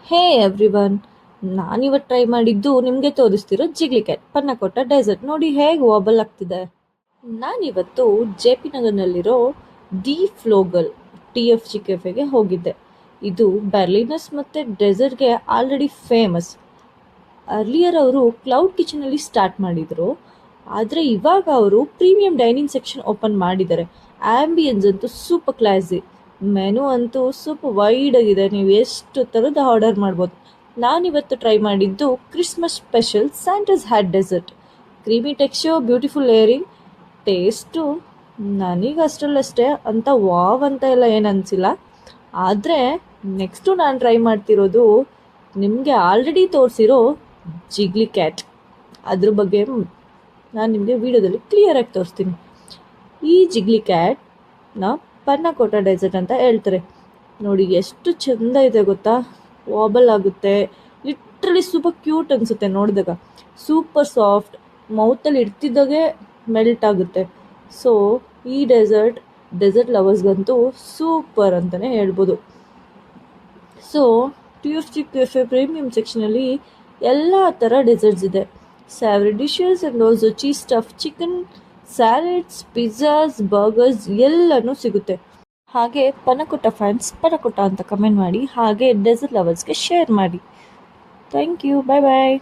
ಹೇ everyone, ನಾನಿವತ್ತು try ಮಾಡಿದ್ದು ನಿಮಗೆ ತೋರಿಸ್ತಿರೋ ಜಿಗ್ಲಿ ಕ್ಯಾಟ್ ಪನ್ನಕೊಟ್ಟ ಡೆಸರ್ಟ್ ನೋಡಿ ಹೇಗೆ ವಾಬಲ್ ಆಗ್ತಿದೆ. ನಾನಿವತ್ತು ಜೆ ಪಿ ನಗರ್ನಲ್ಲಿರೋ ಡಿ ಫ್ಲೋಗಲ್ TFG ಕೆಫೆಗೆ ಹೋಗಿದ್ದೆ. ಇದು ಬರ್ಲಿನಸ್ ಮತ್ತು ಡೆಸರ್ಟ್ಗೆ ಆಲ್ರೆಡಿ ಫೇಮಸ್. ಅರ್ಲಿಯರ್ ಅವರು ಕ್ಲೌಡ್ ಕಿಚನಲ್ಲಿ ಸ್ಟಾರ್ಟ್ ಮಾಡಿದರು, ಆದರೆ ಇವಾಗ ಅವರು ಪ್ರೀಮಿಯಂ ಡೈನಿಂಗ್ ಸೆಕ್ಷನ್ ಓಪನ್ ಮಾಡಿದ್ದಾರೆ. ಆ್ಯಂಬಿಯನ್ಸ್ ಅಂತೂ ಸೂಪರ್ ಕ್ಲಾಸಿ, ಮೆನು ಅಂತೂ ಸೂಪರ್ ವೈಡ್ ಆಗಿದೆ, ನೀವು ಎಷ್ಟು ಥರದ ಆರ್ಡರ್ ಮಾಡ್ಬೋದು. ನಾನಿವತ್ತು ಟ್ರೈ ಮಾಡಿದ್ದು Christmas special Santa's hat dessert. Creamy texture, beautiful layering, taste ನನಗೆ ಅಷ್ಟರಲ್ಲಷ್ಟೇ ಅಂತ ವಾವ್ ಅಂತ ಎಲ್ಲ ಏನು ಅನಿಸಿಲ್ಲ. ಆದರೆ ನೆಕ್ಸ್ಟು ನಾನು ಟ್ರೈ ಮಾಡ್ತಿರೋದು ನಿಮಗೆ ಆಲ್ರೆಡಿ ತೋರಿಸಿರೋ ಜಿಗ್ಲಿ ಕ್ಯಾಟ್. ಅದ್ರ ಬಗ್ಗೆ ನಾನು ನಿಮಗೆ ವಿಡಿಯೋದಲ್ಲಿ ಕ್ಲಿಯರಾಗಿ ತೋರಿಸ್ತೀನಿ. ಈ ಜಿಗ್ಲಿ ಕ್ಯಾಟ್ನ ಪನ್ನಕೋಟ ಡೆಸರ್ಟ್ ಅಂತ ಹೇಳ್ತಾರೆ. ನೋಡಿ ಎಷ್ಟು ಚೆಂದ ಇದೆ ಗೊತ್ತಾ, ವಾಬಲ್ ಆಗುತ್ತೆ, ಲಿಟ್ರಲಿ ಸೂಪರ್ ಕ್ಯೂಟ್ ಅನಿಸುತ್ತೆ ನೋಡಿದಾಗ. ಸೂಪರ್ ಸಾಫ್ಟ್, ಮೌತಲ್ಲಿ ಇಡ್ತಿದ್ದಾಗೆ ಮೆಲ್ಟ್ ಆಗುತ್ತೆ. ಸೊ ಈ ಡೆಸರ್ಟ್ ಲವರ್ಸ್ಗಂತೂ ಸೂಪರ್ ಅಂತಲೇ ಹೇಳ್ಬೋದು. ಸೊ TFG ಕೆಫೆ ಪ್ರೀಮಿಯಂ ಸೆಕ್ಷನಲ್ಲಿ ಎಲ್ಲ ಥರ ಡೆಸರ್ಟ್ಸ್ ಇದೆ. Savoury dishes and also cheese stuff chicken, salads, pizzas, burgers ಎಲ್ಲನೂ ಸಿಗುತ್ತೆ. ಹಾಗೆ ಪನಕೊಟ್ಟ ಫ್ಯಾನ್ಸ್ ಪನಕೊಟ್ಟ ಅಂತ ಕಮೆಂಟ್ ಮಾಡಿ, ಹಾಗೆ ಡೆಸರ್ಟ್ ಲವರ್ಸ್ಗೆ ಶೇರ್ ಮಾಡಿ. Thank you, bye bye.